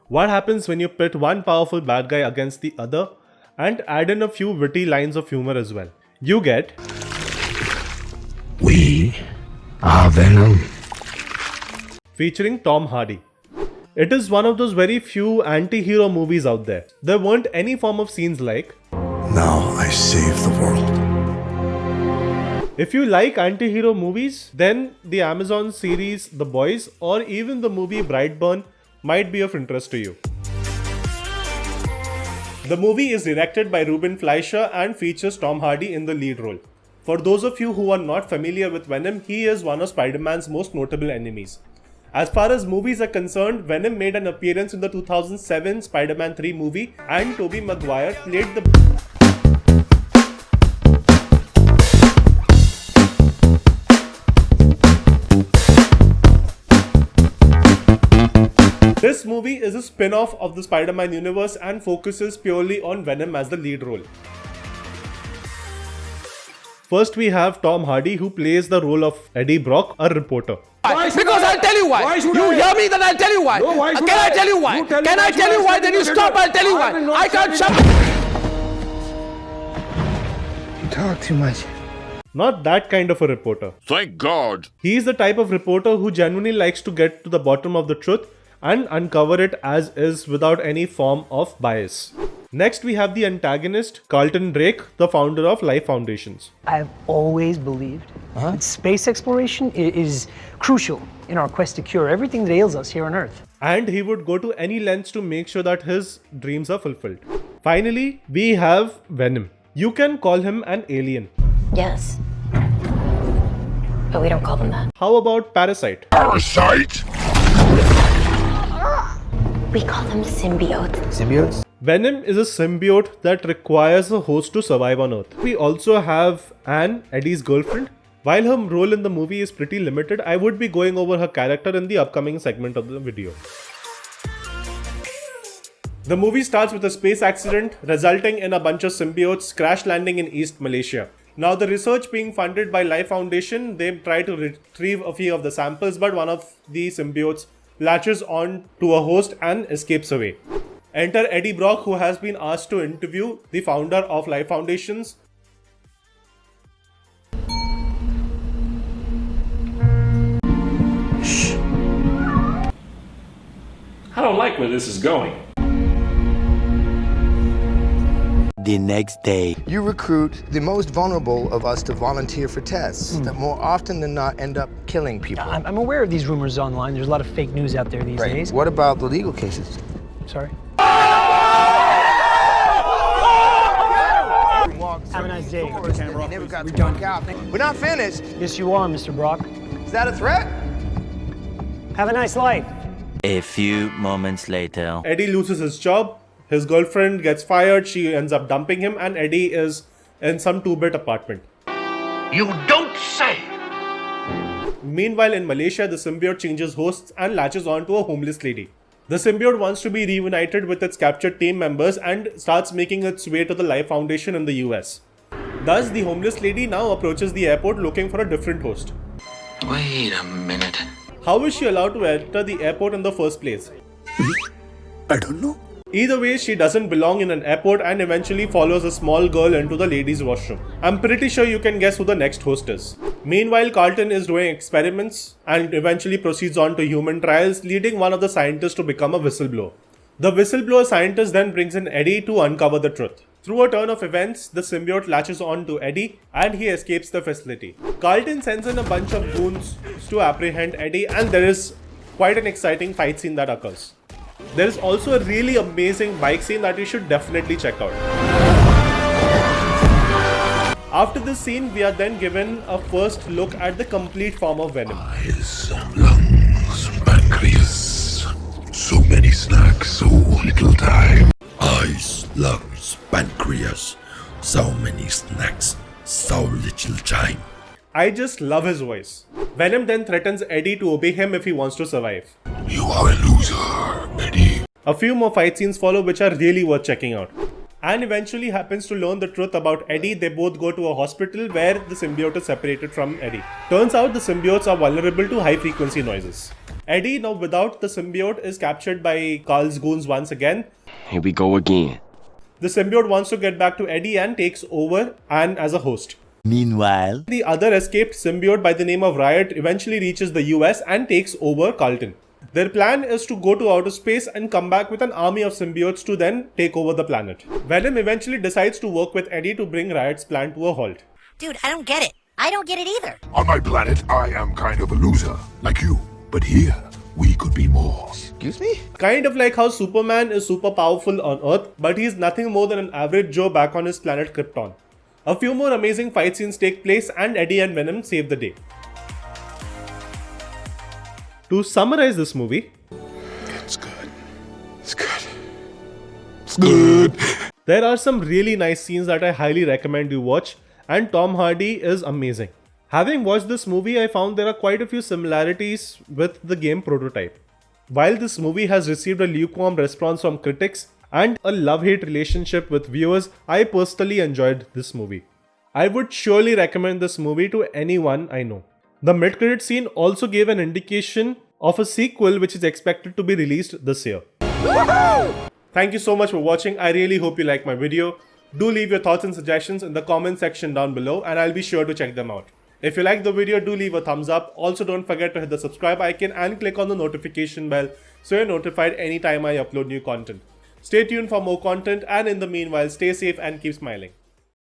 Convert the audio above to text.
What happens when you pit one powerful bad guy against the other and add in a few witty lines of humor as well? You get We are Venom. featuring Tom Hardy. It is one of those very few anti-hero movies out there. There weren't any form of scenes like, Now I save the world. if you like anti-hero movies, then the Amazon series The Boys or even the movie Brightburn might be of interest to you. The movie is directed by Ruben Fleischer and features Tom Hardy in the lead role. For those of you who are not familiar with Venom, he is one of Spider-Man's most notable enemies. As far as movies are concerned, Venom made an appearance in the 2007 Spider-Man 3 movie and Tobey Maguire played the This movie is a spin-off of the Spider-Man universe and focuses purely on Venom as the lead role. First we have Tom Hardy, who plays the role of Eddie Brock, a reporter. Because I'll tell you why. You hear me, then I'll tell you why. Can I tell you why? Can I tell you why? Then you stop, I'll tell you why. I can't shut. You talk too much. Not that kind of a reporter. Thank God. He is the type of reporter who genuinely likes to get to the bottom of the truth and uncover it as is without any form of bias. Next we have the antagonist, Carlton Drake, the founder of Life Foundations. I've always believed that space exploration is crucial in our quest to cure everything that ails us here on Earth. And he would go to any lengths to make sure that his dreams are fulfilled. Finally, we have Venom. You can call him an alien. Yes. But we don't call them that. How about Parasite? Parasite? We call them symbiotes. Symbiotes? Venom is a symbiote that requires a host to survive on Earth. We also have Anne, Eddie's girlfriend. While her role in the movie is pretty limited, I would be going over her character in the upcoming segment of the video. The movie starts with a space accident resulting in a bunch of symbiotes crash landing in East Malaysia. Now the research being funded by Life Foundation, they try to retrieve a few of the samples, but one of the symbiotes latches on to a host and escapes away. Enter Eddie Brock, who has been asked to interview the founder of Life Foundations. I don't like where this is going. The next day. You recruit the most vulnerable of us to volunteer for tests that more often than not end up killing people. I'm aware of these rumors online. There's a lot of fake news out there these days. What about the legal cases? Sorry. Have a nice day. Never got to work out. We're not finished. Yes, you are, Mr. Brock. Is that a threat? Have a nice life. A few moments later. Eddie loses his job, his girlfriend gets fired, she ends up dumping him, and Eddie is in some two-bed apartment. You don't say! Meanwhile, in Malaysia, the symbiote changes hosts and latches onto a homeless lady. The symbiote wants to be reunited with its captured team members and starts making its way to the Life Foundation in the US. Thus, the homeless lady now approaches the airport looking for a different host. Wait a minute. How is she allowed to enter the airport in the first place? I don't know. Either way, she doesn't belong in an airport and eventually follows a small girl into the ladies' washroom. I'm pretty sure you can guess who the next host is. Meanwhile, Carlton is doing experiments and eventually proceeds on to human trials, leading one of the scientists to become a whistleblower. The whistleblower scientist then brings in Eddie to uncover the truth. Through a turn of events, the symbiote latches on to Eddie and he escapes the facility. Carlton sends in a bunch of goons to apprehend Eddie, and there is quite an exciting fight scene that occurs. There is also a really amazing bike scene that you should definitely check out. After this scene, we are then given a first look at the complete form of Venom. Eyes, lungs, pancreas. So many snacks, so little time. Eyes, lungs, pancreas. So many snacks, so little time. I just love his voice. Venom then threatens Eddie to obey him if he wants to survive. You are a loser, Eddie. A few more fight scenes follow which are really worth checking out. Anne eventually happens to learn the truth about Eddie. They both go to a hospital where the symbiote is separated from Eddie. Turns out the symbiotes are vulnerable to high frequency noises. Eddie, now without the symbiote, is captured by Carl's goons once again. Here we go again. The symbiote wants to get back to Eddie and takes over Anne as a host. Meanwhile, The other escaped symbiote by the name of Riot eventually reaches the US and takes over Carlton. Their plan is to go to outer space and come back with an army of symbiotes to then take over the planet. Venom eventually decides to work with Eddie to bring Riot's plan to a halt. Dude, I don't get it. I don't get it either. On my planet, I am kind of a loser, like you. But here, we could be more. Excuse me? Kind of like how Superman is super powerful on Earth, but he's nothing more than an average Joe back on his planet Krypton. A few more amazing fight scenes take place and Eddie and Venom save the day. To summarize this movie, It's good. It's good. It's good. there are some really nice scenes that I highly recommend you watch, and Tom Hardy is amazing. Having watched this movie, I found there are quite a few similarities with the game Prototype. While this movie has received a lukewarm response from critics and a love-hate relationship with viewers, I personally enjoyed this movie. I would surely recommend this movie to anyone I know. The mid-credit scene also gave an indication of a sequel which is expected to be released this year. Thank you so much for watching. I really hope you like my video. Do leave your thoughts and suggestions in the comment section down below and I'll be sure to check them out. If you like the video, do leave a thumbs up. Also, don't forget to hit the subscribe icon and click on the notification bell so you're notified anytime I upload new content. Stay tuned for more content and in the meanwhile, stay safe and keep smiling.